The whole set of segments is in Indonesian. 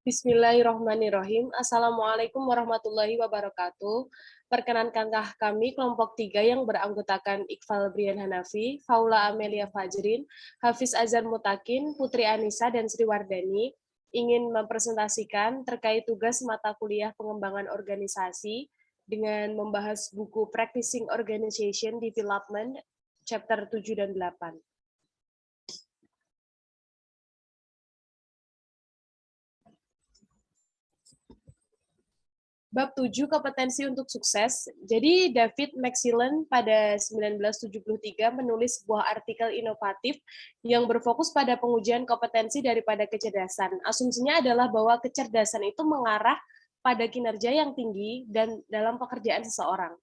Bismillahirrahmanirrahim. Assalamualaikum warahmatullahi wabarakatuh. Perkenankankah kami kelompok 3 yang beranggotakan Iqbal Brian Hanafi, Faula Amelia Fajrin, Hafiz Azhar Mutakin, Putri Anissa, dan Sri Wardani ingin mempresentasikan terkait tugas mata kuliah pengembangan organisasi dengan membahas buku Practicing Organization Development, chapter 7 dan 8. Bab 7, kompetensi untuk sukses. Jadi David Maxillen pada 1973 menulis sebuah artikel inovatif yang berfokus pada pengujian kompetensi daripada kecerdasan. Asumsinya adalah bahwa kecerdasan itu mengarah pada kinerja yang tinggi dan dalam pekerjaan seseorang.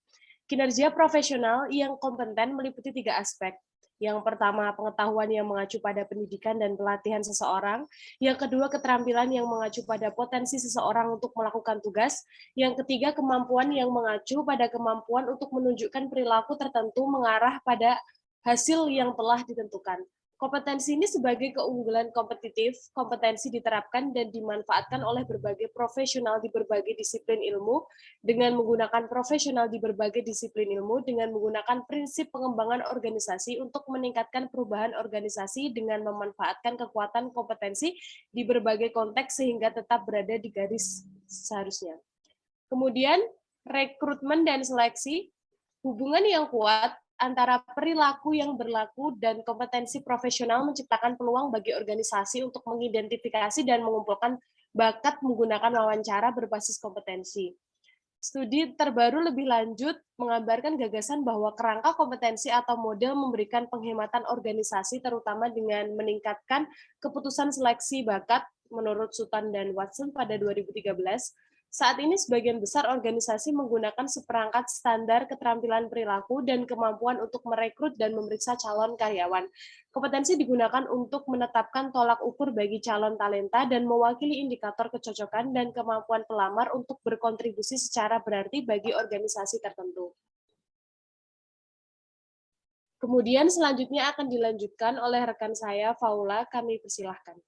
Kinerja profesional yang kompeten meliputi 3 aspek. Yang pertama, pengetahuan yang mengacu pada pendidikan dan pelatihan seseorang. Yang kedua, keterampilan yang mengacu pada potensi seseorang untuk melakukan tugas. Yang ketiga, kemampuan yang mengacu pada kemampuan untuk menunjukkan perilaku tertentu mengarah pada hasil yang telah ditentukan. Kompetensi ini sebagai keunggulan kompetitif, kompetensi diterapkan dan dimanfaatkan oleh berbagai profesional di berbagai disiplin ilmu dengan menggunakan profesional di berbagai disiplin ilmu dengan menggunakan prinsip pengembangan organisasi untuk meningkatkan perubahan organisasi dengan memanfaatkan kekuatan kompetensi di berbagai konteks sehingga tetap berada di garis seharusnya. Kemudian, rekrutmen dan seleksi, hubungan yang kuat antara perilaku yang berlaku dan kompetensi profesional menciptakan peluang bagi organisasi untuk mengidentifikasi dan mengumpulkan bakat menggunakan wawancara berbasis kompetensi. Studi terbaru lebih lanjut menggambarkan gagasan bahwa kerangka kompetensi atau model memberikan penghematan organisasi terutama dengan meningkatkan keputusan seleksi bakat menurut Sutton dan Watson pada 2013. Saat ini sebagian besar organisasi menggunakan seperangkat standar keterampilan perilaku dan kemampuan untuk merekrut dan memeriksa calon karyawan. Kompetensi digunakan untuk menetapkan tolak ukur bagi calon talenta dan mewakili indikator kecocokan dan kemampuan pelamar untuk berkontribusi secara berarti bagi organisasi tertentu. Kemudian selanjutnya akan dilanjutkan oleh rekan saya, Faula. Kami persilahkan.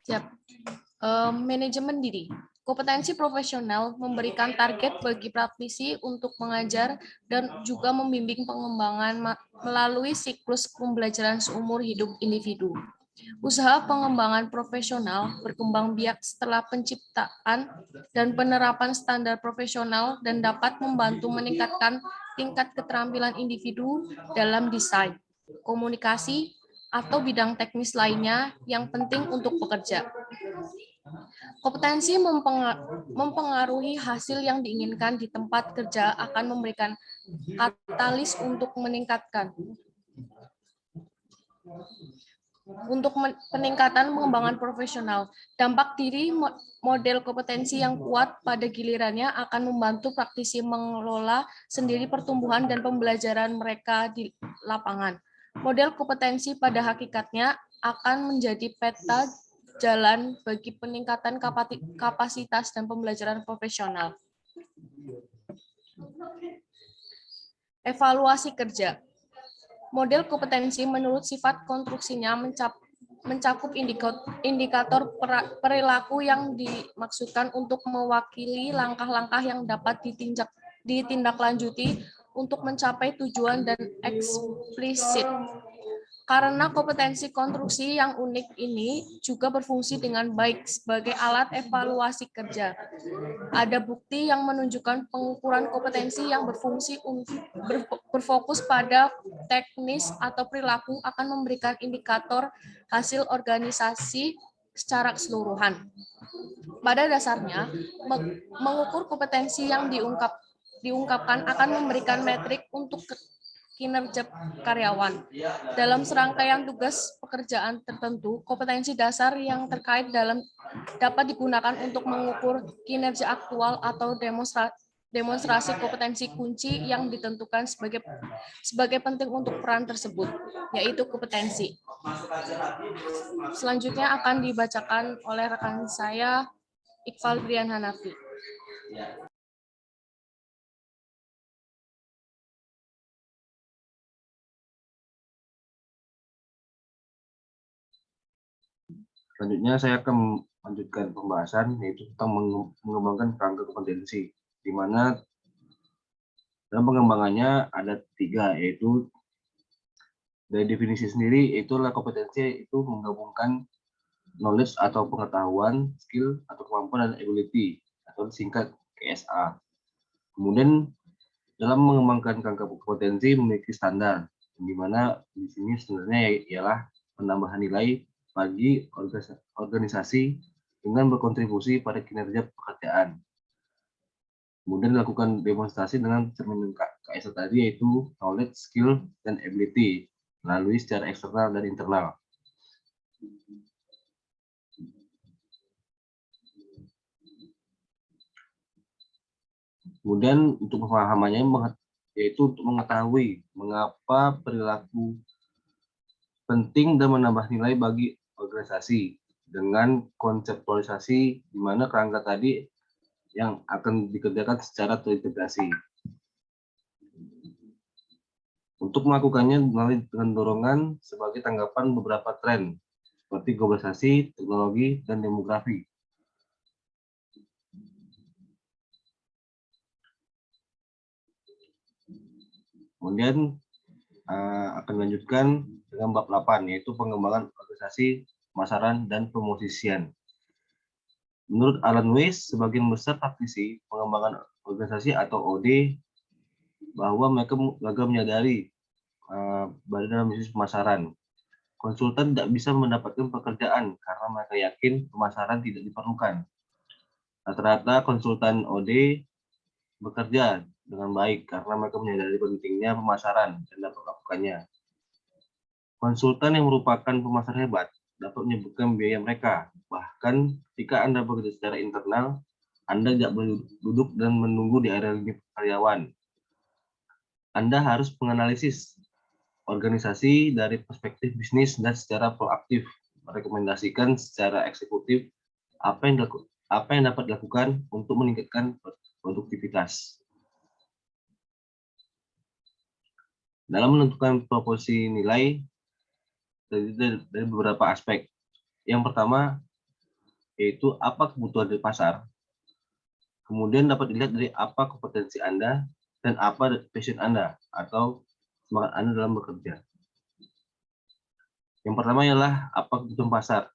Siap. Manajemen diri. Kompetensi profesional memberikan target bagi praktisi untuk mengajar dan juga membimbing pengembangan melalui siklus pembelajaran seumur hidup individu. Usaha pengembangan profesional berkembang biak setelah penciptaan dan penerapan standar profesional dan dapat membantu meningkatkan tingkat keterampilan individu dalam desain, komunikasi, atau bidang teknis lainnya yang penting untuk bekerja. Kompetensi mempengaruhi hasil yang diinginkan di tempat kerja akan memberikan katalis untuk peningkatan pengembangan profesional. Dampak diri model kompetensi yang kuat pada gilirannya akan membantu praktisi mengelola sendiri pertumbuhan dan pembelajaran mereka di lapangan. Model kompetensi pada hakikatnya akan menjadi peta jalan bagi peningkatan kapasitas dan pembelajaran profesional. Evaluasi kerja. Model kompetensi menurut sifat konstruksinya mencakup indikator perilaku yang dimaksudkan untuk mewakili langkah-langkah yang dapat ditindaklanjuti untuk mencapai tujuan dan eksplisit. Karena kompetensi konstruksi yang unik ini juga berfungsi dengan baik sebagai alat evaluasi kerja. Ada bukti yang menunjukkan pengukuran kompetensi yang berfokus pada teknis atau perilaku akan memberikan indikator hasil organisasi secara keseluruhan. Pada dasarnya, mengukur kompetensi yang diungkapkan akan memberikan metrik untuk kinerja karyawan. Dalam serangkaian tugas pekerjaan tertentu, kompetensi dasar yang terkait dapat digunakan untuk mengukur kinerja aktual atau demonstrasi kompetensi kunci yang ditentukan sebagai penting untuk peran tersebut, yaitu kompetensi. Selanjutnya akan dibacakan oleh rekan saya, Iqbal Brian Hanafi. Selanjutnya saya akan lanjutkan pembahasan, yaitu tentang mengembangkan kerangka kompetensi, di mana dalam pengembangannya ada 3, yaitu dari definisi sendiri, itulah kompetensi itu menggabungkan knowledge atau pengetahuan, skill atau kemampuan, dan ability atau disingkat KSA. Kemudian dalam mengembangkan kerangka kompetensi memiliki standar, di mana di sini sebenarnya ialah penambahan nilai bagi organisasi dengan berkontribusi pada kinerja pekerjaan. Kemudian dilakukan demonstrasi dengan cermin KSA tadi, yaitu knowledge, skill, dan ability melalui secara eksternal dan internal. Kemudian untuk pemahamannya, yaitu untuk mengetahui mengapa perilaku penting dan menambah nilai bagi organisasi dengan konseptualisasi di mana kerangka tadi yang akan dikerjakan secara terintegrasi. Untuk melakukannya melalui dengan dorongan sebagai tanggapan beberapa tren seperti globalisasi, teknologi, dan demografi. Kemudian akan dilanjutkan dengan bab 8, yaitu pengembangan organisasi, pemasaran, dan pemosisian. Menurut Alan Weiss, sebagian besar praktisi pengembangan organisasi atau OD bahwa mereka menyadari pada dalam bisnis pemasaran. Konsultan tidak bisa mendapatkan pekerjaan karena mereka yakin pemasaran tidak diperlukan. Rata-rata konsultan OD bekerja dengan baik karena mereka menyadari pentingnya pemasaran dan dapat melakukannya. Konsultan yang merupakan pemasar hebat dapat menyebutkan biaya mereka. Bahkan ketika Anda bekerja secara internal, Anda tidak boleh duduk dan menunggu di area lini karyawan. Anda harus menganalisis organisasi dari perspektif bisnis dan secara proaktif merekomendasikan secara eksekutif apa yang dapat dilakukan untuk meningkatkan produktivitas. Dalam menentukan proporsi nilai dari beberapa aspek. Yang pertama yaitu apa kebutuhan dari pasar. Kemudian dapat dilihat dari apa kompetensi Anda dan apa passion Anda atau semangat Anda dalam bekerja. Yang pertama ialah apa kebutuhan pasar.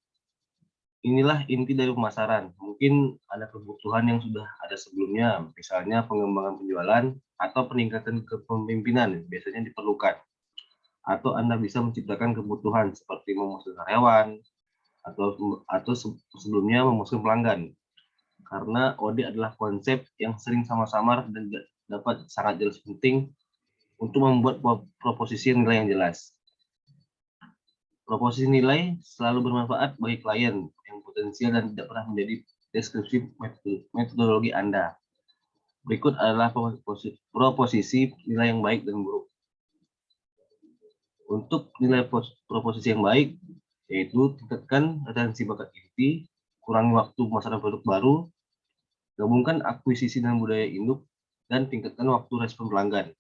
Inilah inti dari pemasaran. Mungkin ada kebutuhan yang sudah ada sebelumnya, misalnya pengembangan penjualan atau peningkatan kepemimpinan biasanya diperlukan. Atau Anda bisa menciptakan kebutuhan seperti memasukkan karyawan atau sebelumnya memasukkan pelanggan. Karena OD adalah konsep yang sering sama-samar dan dapat sangat jelas penting untuk membuat proposisi nilai yang jelas. Proposisi nilai selalu bermanfaat bagi klien yang potensial dan tidak pernah menjadi deskripsi metodologi Anda. Berikut adalah proposisi nilai yang baik dan buruk. Untuk nilai proposisi yang baik, yaitu tingkatkan retensi bakat inti, kurangi waktu pemasaran produk baru, gabungkan akuisisi dan budaya induk, dan tingkatkan waktu respon pelanggan.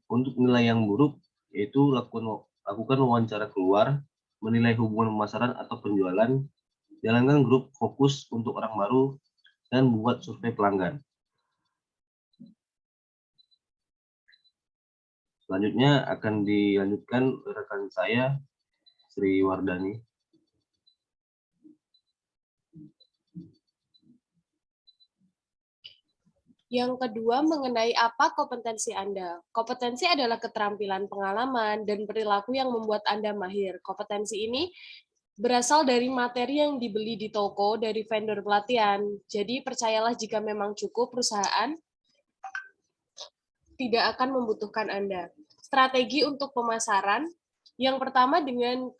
Untuk nilai yang buruk, yaitu lakukan wawancara keluar, menilai hubungan pemasaran atau penjualan, jalankan grup fokus untuk orang baru, dan buat survei pelanggan. Selanjutnya akan dilanjutkan rekan saya, Sri Wardani. Yang kedua, mengenai apa kompetensi Anda. Kompetensi adalah keterampilan, pengalaman, dan perilaku yang membuat Anda mahir. Kompetensi ini berasal dari materi yang dibeli di toko dari vendor pelatihan. Jadi percayalah jika memang cukup, perusahaan tidak akan membutuhkan Anda. Strategi untuk pemasaran, yang pertama dengan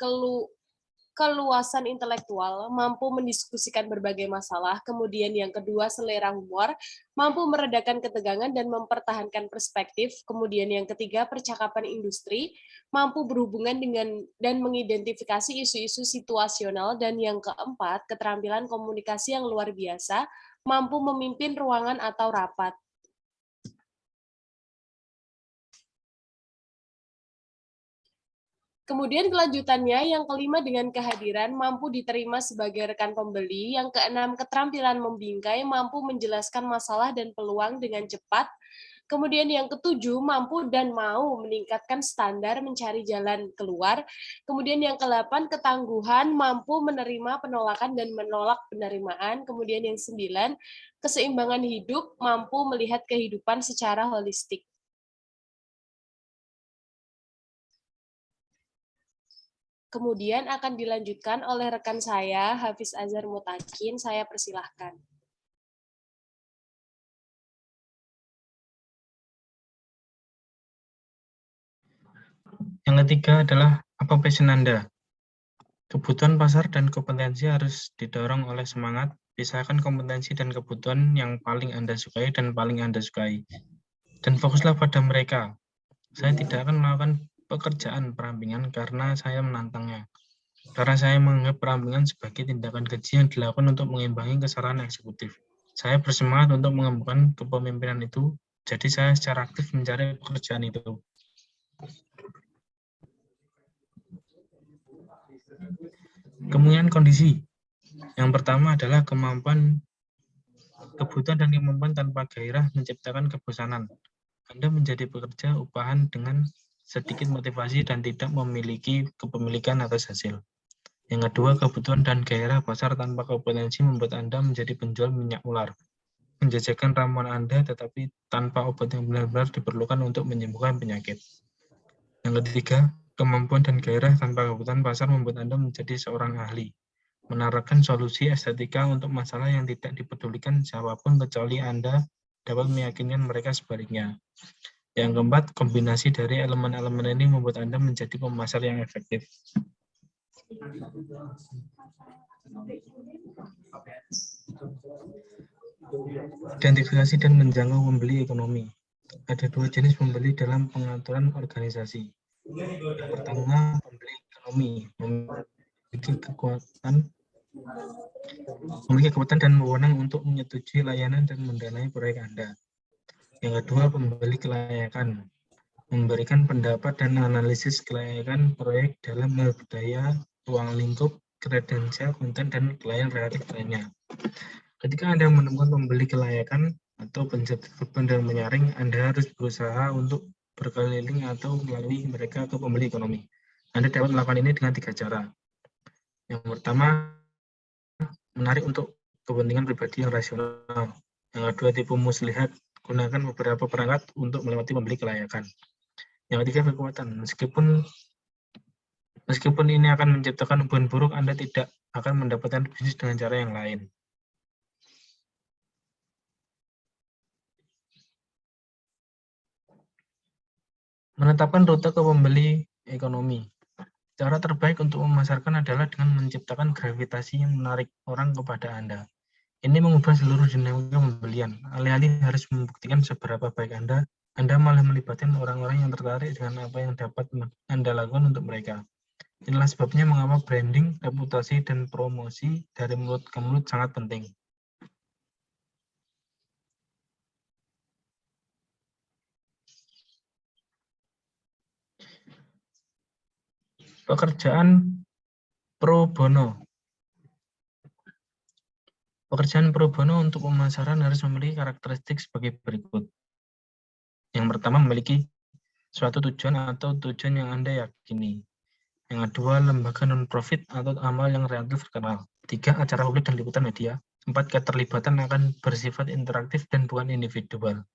keluasan intelektual, mampu mendiskusikan berbagai masalah. Kemudian yang kedua, selera humor, mampu meredakan ketegangan dan mempertahankan perspektif. Kemudian yang ketiga, percakapan industri, mampu berhubungan dengan dan mengidentifikasi isu-isu situasional. Dan yang keempat, keterampilan komunikasi yang luar biasa, mampu memimpin ruangan atau rapat. Kemudian kelanjutannya, yang kelima dengan kehadiran mampu diterima sebagai rekan pembeli, yang keenam keterampilan membingkai, mampu menjelaskan masalah dan peluang dengan cepat, kemudian yang ketujuh mampu dan mau meningkatkan standar mencari jalan keluar, kemudian yang ke-8 ketangguhan, mampu menerima penolakan dan menolak penerimaan, kemudian yang 9 keseimbangan hidup, mampu melihat kehidupan secara holistik. Kemudian akan dilanjutkan oleh rekan saya, Hafiz Azhar Mutakin. Saya persilahkan. Yang ketiga adalah apa passion Anda? Kebutuhan pasar dan kompetensi harus didorong oleh semangat, pisahkan kompetensi dan kebutuhan yang paling Anda sukai dan paling Anda sukai. Dan fokuslah pada mereka. Saya tidak akan melakukan pekerjaan perampingan karena saya menantangnya. Karena saya menganggap perampingan sebagai tindakan keji yang dilakukan untuk mengimbangi kesalahan eksekutif. Saya bersemangat untuk mengembangkan kepemimpinan itu, jadi saya secara aktif mencari pekerjaan itu. Kemungkinan kondisi. Yang pertama adalah kemampuan, kebutuhan dan kemampuan tanpa gairah menciptakan kebosanan. Anda menjadi pekerja upahan dengan sedikit motivasi dan tidak memiliki kepemilikan atas hasil. Yang kedua, kebutuhan dan gairah pasar tanpa kompetensi membuat Anda menjadi penjual minyak ular. Menjajakan ramuan Anda tetapi tanpa obat yang benar-benar diperlukan untuk menyembuhkan penyakit. Yang ketiga, kemampuan dan gairah tanpa kebutuhan pasar membuat Anda menjadi seorang ahli. Menawarkan solusi estetika untuk masalah yang tidak dipedulikan siapapun kecuali Anda dapat meyakinkan mereka sebaliknya. Yang keempat, kombinasi dari elemen-elemen ini membuat Anda menjadi pemasar yang efektif. Identifikasi dan menjangkau pembeli ekonomi. Ada dua jenis pembeli dalam pengaturan organisasi. Yang pertama, pembeli ekonomi memiliki kekuatan dan wewenang untuk menyetujui layanan dan mendanai proyek Anda. Yang kedua, pembeli kelayakan memberikan pendapat dan analisis kelayakan proyek dalam hal budaya, ruang lingkup, kredensial, konten, dan klien relatif lainnya. Ketika Anda menemukan pembeli kelayakan atau pencetak beban dan menyaring, Anda harus berusaha untuk berkeliling atau melalui mereka ke pembeli ekonomi. Anda dapat melakukan ini dengan 3 cara. Yang pertama, menarik untuk kepentingan pribadi yang rasional. Yang kedua, tipu muslihat, gunakan beberapa perangkat untuk melewati pembeli kelayakan. Yang ketiga, kekuatan. Meskipun ini akan menciptakan hubungan buruk, Anda tidak akan mendapatkan bisnis dengan cara yang lain. Menetapkan rute ke pembeli ekonomi. Cara terbaik untuk memasarkan adalah dengan menciptakan gravitasi yang menarik orang kepada Anda. Ini mengubah seluruh dinamika pembelian. Alih-alih harus membuktikan seberapa baik Anda malah melibatkan orang-orang yang tertarik dengan apa yang dapat Anda lakukan untuk mereka. Inilah sebabnya mengapa branding, reputasi, dan promosi dari mulut ke mulut sangat penting. Pekerjaan pro bono. Pekerjaan pro bono untuk pemasaran harus memiliki karakteristik sebagai berikut. Yang pertama, memiliki suatu tujuan atau tujuan yang Anda yakini. Yang kedua, lembaga non-profit atau amal yang relatif terkenal. 3, acara publik dan liputan media. 4, keterlibatan akan bersifat interaktif dan bukan individual.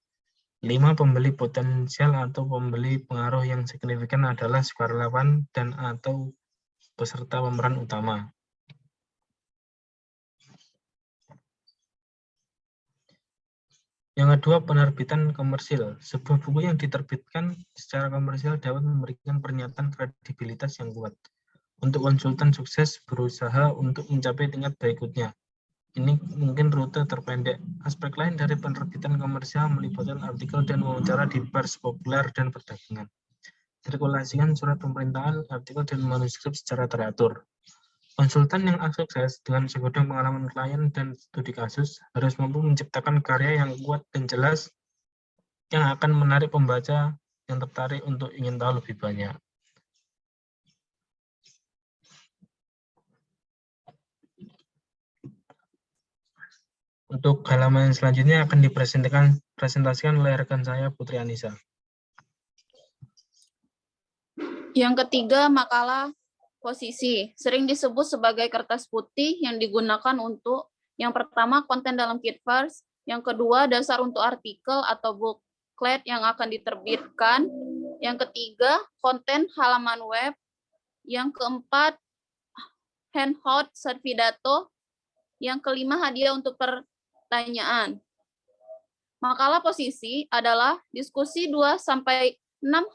5, pembeli potensial atau pembeli pengaruh yang signifikan adalah sukarelawan dan atau peserta pemeran utama. Yang kedua, penerbitan komersil. Sebuah buku yang diterbitkan secara komersial dapat memberikan pernyataan kredibilitas yang kuat. Untuk konsultan sukses berusaha untuk mencapai tingkat berikutnya. Ini mungkin rute terpendek. Aspek lain dari penerbitan komersial melibatkan artikel dan wawancara di pers populer dan perdagangan. Sirkulasikan surat pemerintahan, artikel, dan manuskrip secara teratur. Konsultan yang sukses dengan segudang pengalaman klien dan studi kasus harus mampu menciptakan karya yang kuat dan jelas yang akan menarik pembaca yang tertarik untuk ingin tahu lebih banyak. Untuk halaman selanjutnya akan dipresentasikan oleh rekan saya Putri Anissa. Yang ketiga, makalah posisi. Sering disebut sebagai kertas putih yang digunakan untuk yang pertama, konten dalam Kitverse. Yang kedua, dasar untuk artikel atau booklet yang akan diterbitkan. Yang ketiga, konten halaman web. Yang keempat, handout Servidato. Yang kelima, hadiah untuk pertanyaan. Makalah posisi adalah diskusi 2-6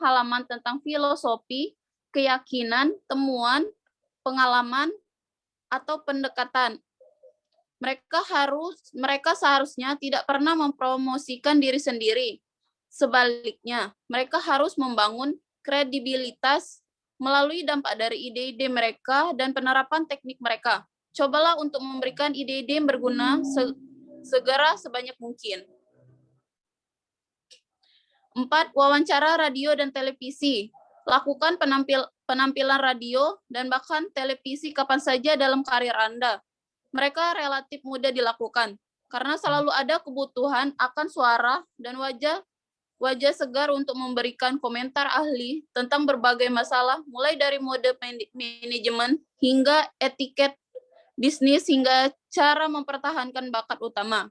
halaman tentang filosofi, keyakinan, temuan, pengalaman, atau pendekatan. Mereka seharusnya tidak pernah mempromosikan diri sendiri. Sebaliknya, mereka harus membangun kredibilitas melalui dampak dari ide-ide mereka dan penerapan teknik mereka. Cobalah untuk memberikan ide-ide yang berguna segera sebanyak mungkin. 4. Wawancara radio dan televisi. Lakukan penampilan radio dan bahkan televisi kapan saja dalam karir Anda. Mereka relatif mudah dilakukan, karena selalu ada kebutuhan akan suara dan wajah segar untuk memberikan komentar ahli tentang berbagai masalah, mulai dari mode manajemen hingga etiket bisnis hingga cara mempertahankan bakat utama.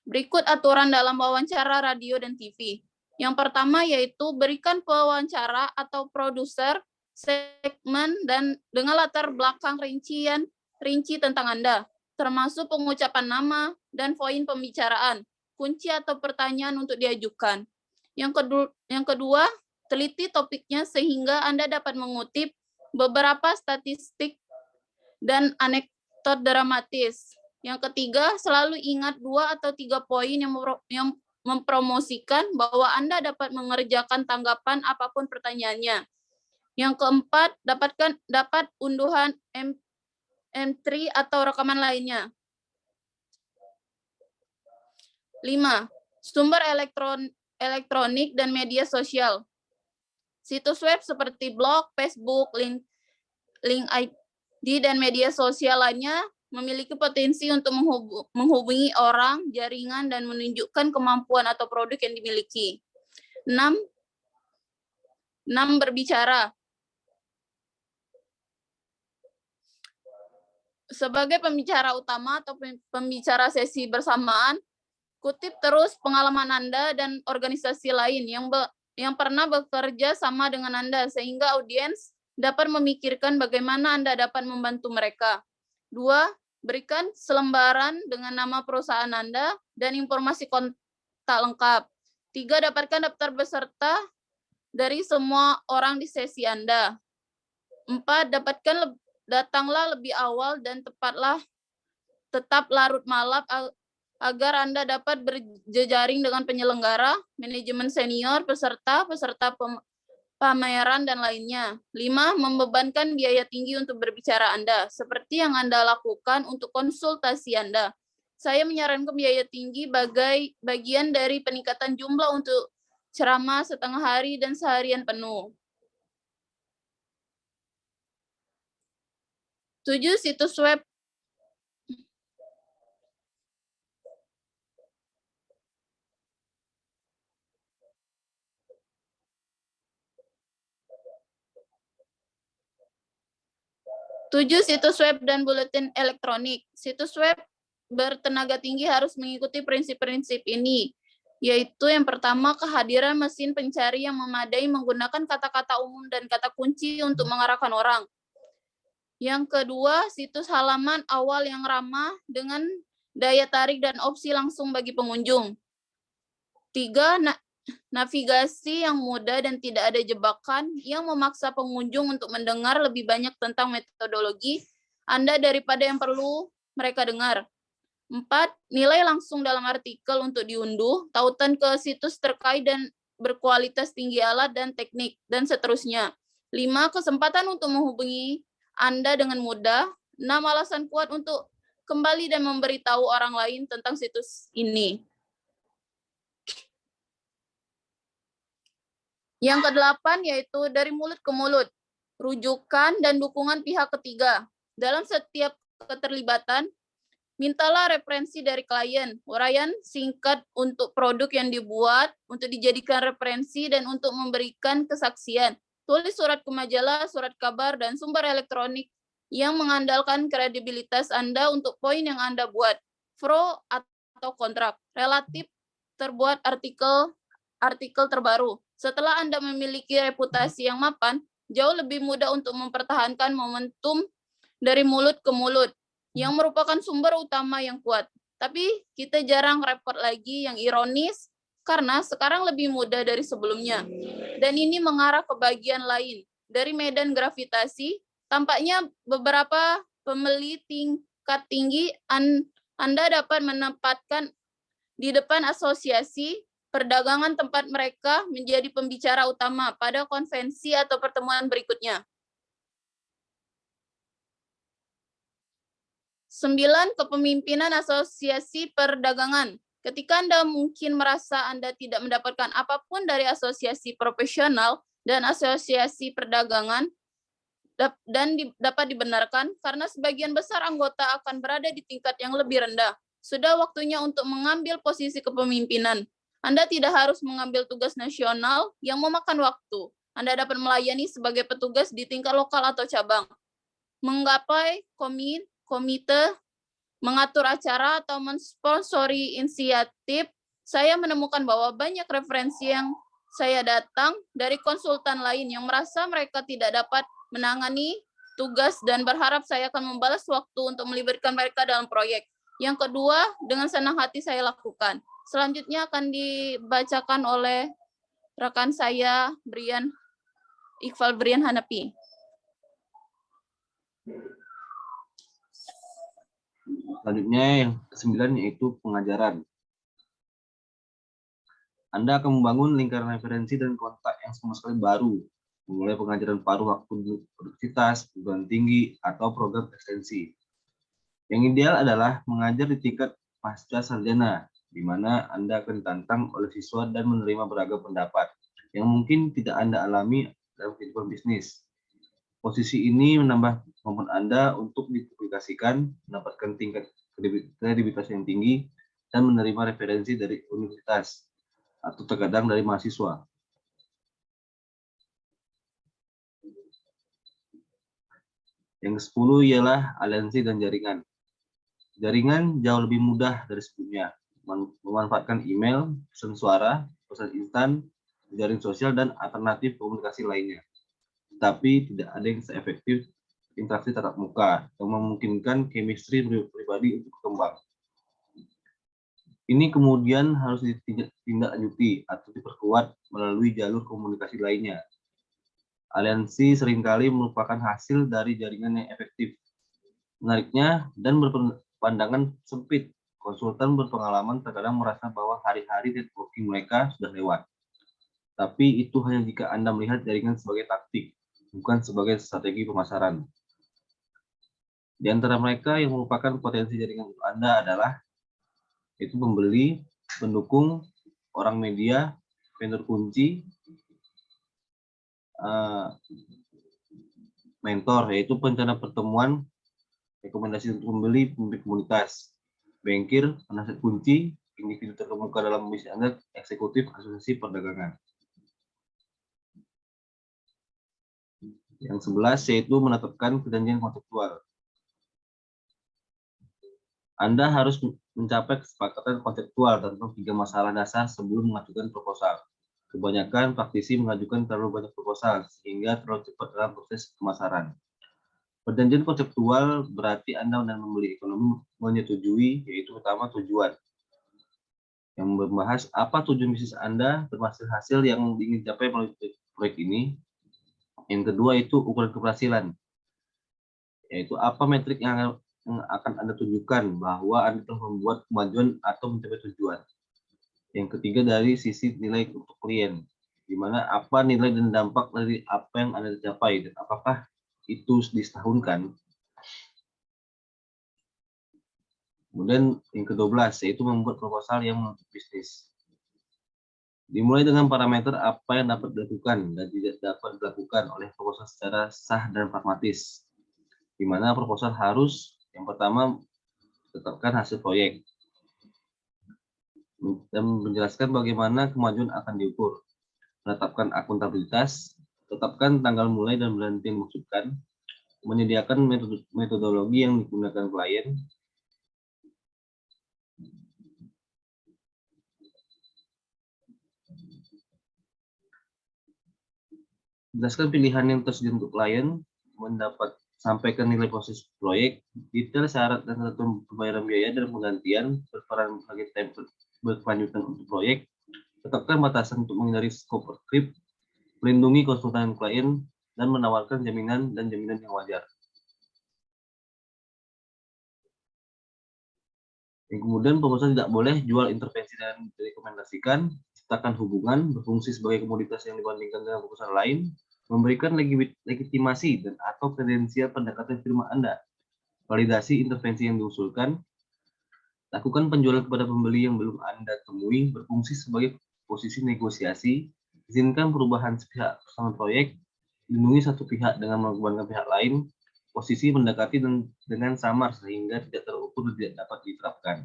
Berikut aturan dalam wawancara radio dan TV. Yang pertama yaitu berikan pewawancara atau produser segmen dan dengan latar belakang rinci tentang Anda, termasuk pengucapan nama dan poin pembicaraan, kunci atau pertanyaan untuk diajukan. Yang kedua, teliti topiknya sehingga Anda dapat mengutip beberapa statistik dan anekdot dramatis. Yang ketiga, selalu ingat 2 atau 3 poin yang mempromosikan bahwa Anda dapat mengerjakan tanggapan apapun pertanyaannya. Yang keempat, dapat unduhan M3 atau rekaman lainnya. 5. Sumber elektronik dan media sosial. Situs web seperti blog, Facebook, link ID, dan media sosial lainnya memiliki potensi untuk menghubungi orang, jaringan, dan menunjukkan kemampuan atau produk yang dimiliki. 6. Berbicara. Sebagai pembicara utama atau pembicara sesi bersamaan, kutip terus pengalaman Anda dan organisasi lain yang pernah bekerja sama dengan Anda, sehingga audiens dapat memikirkan bagaimana Anda dapat membantu mereka. 2. Berikan selembaran dengan nama perusahaan Anda dan informasi kontak lengkap. 3. Dapatkan daftar peserta dari semua orang di sesi Anda. 4. Datanglah lebih awal dan tetap larut malam agar Anda dapat berjejaring dengan penyelenggara, manajemen senior, peserta pameran, dan lainnya. 5. Membebankan biaya tinggi untuk berbicara Anda, seperti yang Anda lakukan untuk konsultasi Anda. Saya menyarankan biaya tinggi bagian dari peningkatan jumlah untuk ceramah setengah hari dan seharian penuh. 7. Situs web. Situs web dan buletin elektronik. Situs web bertenaga tinggi harus mengikuti prinsip-prinsip ini, yaitu yang pertama, kehadiran mesin pencari yang memadai menggunakan kata-kata umum dan kata kunci untuk mengarahkan orang. Yang kedua, situs halaman awal yang ramah dengan daya tarik dan opsi langsung bagi pengunjung. 3. Navigasi yang mudah dan tidak ada jebakan yang memaksa pengunjung untuk mendengar lebih banyak tentang metodologi Anda daripada yang perlu mereka dengar. 4. Nilai langsung dalam artikel untuk diunduh, tautan ke situs terkait dan berkualitas tinggi alat dan teknik, dan seterusnya. 5. Kesempatan untuk menghubungi Anda dengan mudah. 6. Alasan kuat untuk kembali dan memberitahu orang lain tentang situs ini. Yang ke-8 yaitu dari mulut ke mulut, rujukan dan dukungan pihak ketiga. Dalam setiap keterlibatan, Mintalah referensi dari klien, uraian singkat untuk produk yang dibuat, untuk dijadikan referensi dan untuk memberikan kesaksian. Tulis surat ke majalah, surat kabar, dan sumber elektronik yang mengandalkan kredibilitas Anda untuk poin yang Anda buat. Pro atau kontrak, relatif terbuat artikel terbaru. Setelah Anda memiliki reputasi yang mapan, jauh lebih mudah untuk mempertahankan momentum dari mulut ke mulut, yang merupakan sumber utama yang kuat. Tapi kita jarang repot lagi, yang ironis, karena sekarang lebih mudah dari sebelumnya. Dan ini mengarah ke bagian lain. Dari medan gravitasi, tampaknya beberapa pembeli tingkat tinggi Anda dapat menempatkan di depan asosiasi perdagangan tempat mereka menjadi pembicara utama pada konvensi atau pertemuan berikutnya. 9. Kepemimpinan asosiasi perdagangan. Ketika Anda mungkin merasa Anda tidak mendapatkan apapun dari asosiasi profesional dan asosiasi perdagangan, dan dapat dibenarkan karena sebagian besar anggota akan berada di tingkat yang lebih rendah. Sudah waktunya untuk mengambil posisi kepemimpinan. Anda tidak harus mengambil tugas nasional yang memakan waktu. Anda dapat melayani sebagai petugas di tingkat lokal atau cabang. Menggapai komite, mengatur acara, atau mensponsori inisiatif, saya menemukan bahwa banyak referensi yang saya datang dari konsultan lain yang merasa mereka tidak dapat menangani tugas dan berharap saya akan membalas waktu untuk melibatkan mereka dalam proyek. Yang kedua, dengan senang hati saya lakukan. Selanjutnya akan dibacakan oleh rekan saya, Iqbal Brian Hanapi. Selanjutnya yang ke-9 yaitu pengajaran. Anda akan membangun lingkaran referensi dan kontak yang sama sekali baru, mulai pengajaran paruh waktu universitas, perguruan tinggi, atau program ekstensi. Yang ideal adalah mengajar di tingkat pasca sarjana, di mana Anda akan ditantang oleh siswa dan menerima beragam pendapat yang mungkin tidak Anda alami dalam kehidupan bisnis. Posisi ini menambah kemampuan Anda untuk dipublikasikan, mendapatkan tingkat kredibilitas yang tinggi, dan menerima referensi dari universitas atau terkadang dari mahasiswa. Yang ke-10 ialah aliansi dan jaringan. Jaringan jauh lebih mudah dari sebelumnya, memanfaatkan email, pesan suara, pesan instan, jaring sosial, dan alternatif komunikasi lainnya. Tapi tidak ada yang seefektif interaksi tatap muka yang memungkinkan chemistry pribadi untuk berkembang. Ini kemudian harus ditindaklanjuti atau diperkuat melalui jalur komunikasi lainnya. Aliansi seringkali merupakan hasil dari jaringan yang efektif. Menariknya dan berpandangan sempit, konsultan berpengalaman terkadang merasa bahwa hari-hari networking mereka sudah lewat. Tapi itu hanya jika Anda melihat jaringan sebagai taktik, bukan sebagai strategi pemasaran. Di antara mereka yang merupakan potensi jaringan untuk Anda adalah yaitu pembeli, pendukung, orang media, vendor kunci, mentor, yaitu perencana pertemuan, rekomendasi untuk membeli, pemimpin komunitas, bankir, penasihat kunci, individu terkemuka dalam bisnis Anda, eksekutif, asosiasi perdagangan. Yang 11 yaitu menetapkan perjanjian konseptual. Anda harus mencapai kesepakatan konseptual tentang 3 masalah dasar sebelum mengajukan proposal. Kebanyakan praktisi mengajukan terlalu banyak proposal sehingga terlalu cepat dalam proses pemasaran. Perjanjian konseptual berarti Anda dan pembeli ekonomi menyetujui, yaitu pertama tujuan, yang membahas apa tujuan bisnis Anda termasuk hasil yang ingin dicapai melalui proyek ini. Yang kedua itu ukuran keberhasilan, yaitu apa metrik yang akan Anda tunjukkan bahwa Anda telah membuat kemajuan atau mencapai tujuan. Yang ketiga dari sisi nilai untuk klien, di mana apa nilai dan dampak dari apa yang Anda capai dan apakah itu disetahunkan. Kemudian yang ke-12 yaitu membuat proposal yang menutup bisnis. Dimulai dengan parameter apa yang dapat dilakukan dan tidak dapat dilakukan oleh proposal secara sah dan pragmatis. Di mana proposal harus yang pertama Tetapkan hasil proyek. Dan menjelaskan bagaimana kemajuan akan diukur. Menetapkan akuntabilitas, tetapkan tanggal mulai dan berhenti yang dimaksudkan, menyediakan metodologi yang digunakan klien, jelaskan pilihan yang tersedia untuk klien, sampaikan nilai proses proyek, detail syarat dan ketentuan pembayaran biaya dan penggantian, berperan sebagai template berkelanjutan untuk proyek, tetapkan batasan untuk menghindari scope creep, melindungi konsultan klien, dan menawarkan jaminan yang wajar. Yang kemudian proposal tidak boleh jual intervensi dan direkomendasikan, ciptakan hubungan, berfungsi sebagai komoditas yang dibandingkan dengan proposal lain, memberikan legitimasi dan atau kredensial pendekatan firma Anda, validasi intervensi yang diusulkan, lakukan penjualan kepada pembeli yang belum Anda temui, berfungsi sebagai posisi negosiasi, izinkan perubahan sepihak bersama proyek, lindungi satu pihak dengan mengorbankan pihak lain, posisi mendekati dengan samar sehingga tidak terukur dan tidak dapat diterapkan.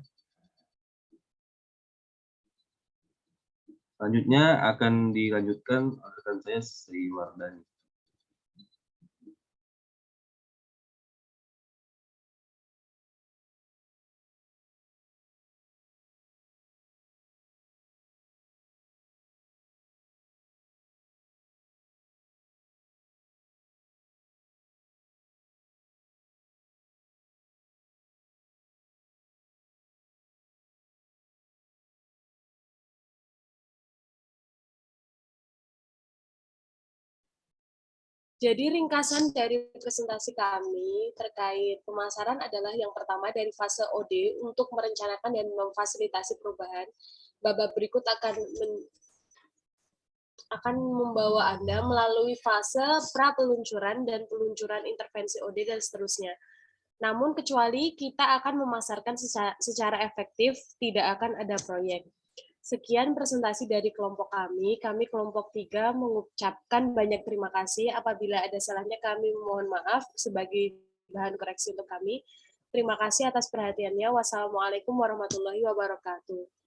Selanjutnya akan dilanjutkan oleh rekan saya Sri Wardani. Jadi ringkasan dari presentasi kami terkait pemasaran adalah yang pertama dari fase OD untuk merencanakan dan memfasilitasi perubahan. Babak berikut akan membawa Anda melalui fase pra-peluncuran dan peluncuran intervensi OD dan seterusnya. Namun kecuali kita akan memasarkan secara efektif, tidak akan ada proyek. Sekian presentasi dari kelompok kami kelompok 3 mengucapkan banyak terima kasih. Apabila ada salahnya kami mohon maaf sebagai bahan koreksi untuk kami. Terima kasih atas perhatiannya. Wassalamualaikum warahmatullahi wabarakatuh.